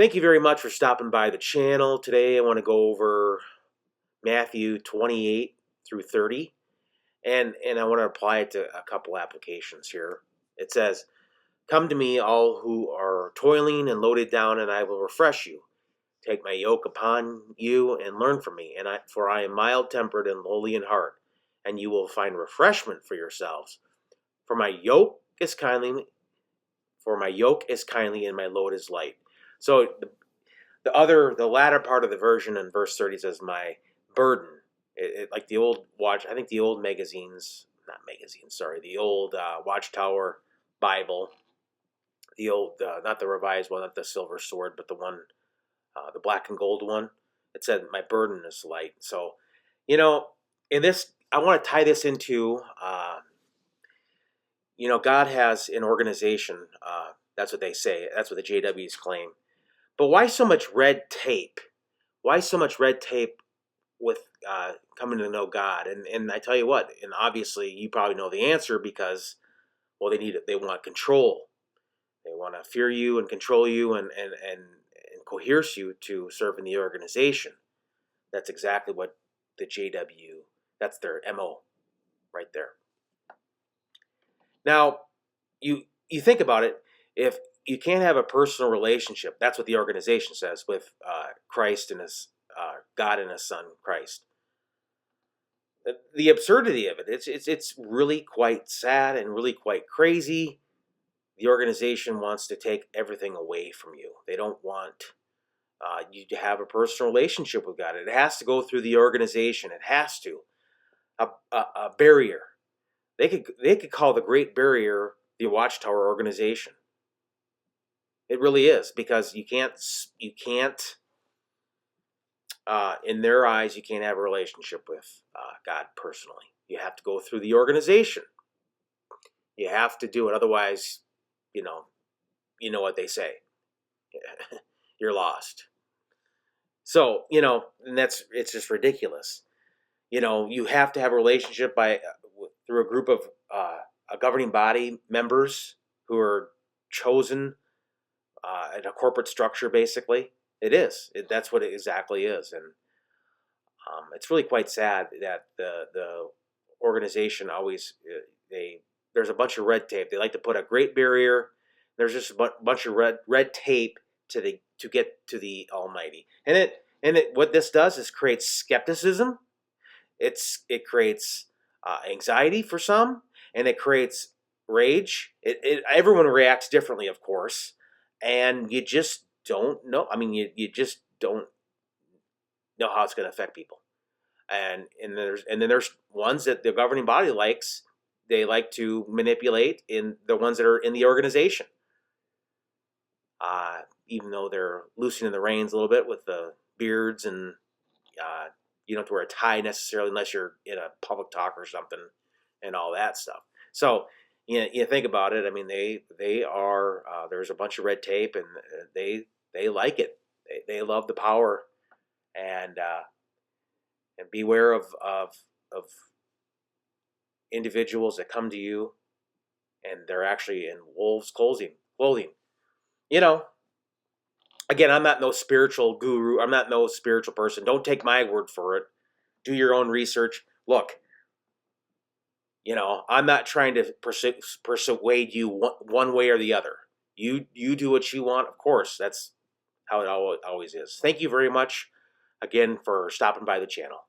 Thank you very much for stopping by the channel. Today I want to go over Matthew 28 through 30, and I want to apply it to a couple applications here. It says, "Come to me, all who are toiling and loaded down, and I will refresh you. Take my yoke upon you and learn from me, for I am mild-tempered and lowly in heart, and you will find refreshment for yourselves. For my yoke is kindly, and my load is light." So the latter part of the version in verse 30 says, "My burden." Like the old I think the old the old Watchtower Bible, the old, not the revised one, not the silver sword, but the one, the black and gold one. It said, "My burden is light." So, in this, I want to tie this into, God has an organization. That's what they say. That's what the JWs claim. But why so much red tape? Why so much red tape with coming to know God? And I tell you what, and obviously you probably know the answer because, well, they want control. They want to fear you and control you and coerce you to serve in the organization. That's exactly what the JW, that's their MO right there. Now, you think about it, if you can't have a personal relationship, that's what the organization says, with Christ and his God and his Son Christ. The absurdity of it, it's really quite sad and really quite crazy. The organization wants to take everything away from you. They don't want you to have a personal relationship with God. It has to go through the organization. It has to. A barrier. They could call the Great Barrier the Watchtower organization. It really is, because you can't in their eyes, you can't have a relationship with God personally. You have to go through the organization. You have to do it. Otherwise, you know what they say. You're lost. So, and it's just ridiculous. You have to have a relationship through a group of a governing body members who are chosen in a corporate structure, basically. It is. That's what it exactly is. And it's really quite sad that the organization always, there's a bunch of red tape. They like to put a great barrier. There's just a bunch of red tape to get to the Almighty. And what this does is create skepticism. It creates anxiety for some, and it creates rage. Everyone reacts differently, of course, and you just don't know. I mean, you just don't know how it's going to affect people. And then there's ones that the governing body likes. They like to manipulate in the ones that are in the organization. Even though they're loosening the reins a little bit with the beards, and you don't have to wear a tie necessarily unless you're in a public talk or something, and all that stuff. So you think about it. I mean, they are there's a bunch of red tape, and they like it. They love the power, and beware of individuals that come to you, and they're actually in wolves' clothing. Again, I'm not no spiritual guru. I'm not no spiritual person. Don't take my word for it. Do your own research. Look, I'm not trying to persuade you one way or the other. You do what you want, of course. That's how it always is. Thank you very much again for stopping by the channel.